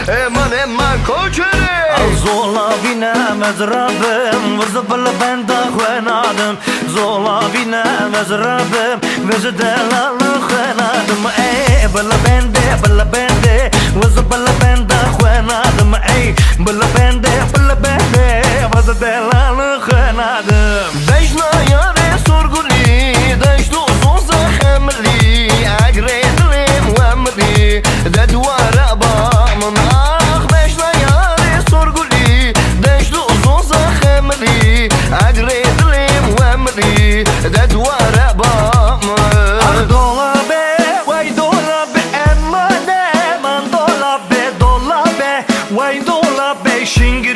eman koçere Zola binemez Rabbim Vızıbıl ben de kwenadım Zola binemez Rabbim Vızı delalı kwenadım Ey bılı bende Vızıbıl ben de kwenadım Ey bılı bende Vızı delalı kwenadım Dejna yare sorguli Dejdu zoza hamli Agredlim wamli Dedwara bağımın ah Dejna yare sorguli Dejdu zoza hamli Agredlim wamli Dedwara bağımın Dola be, vay dola be Emane, man dola be Vay dola be, şingi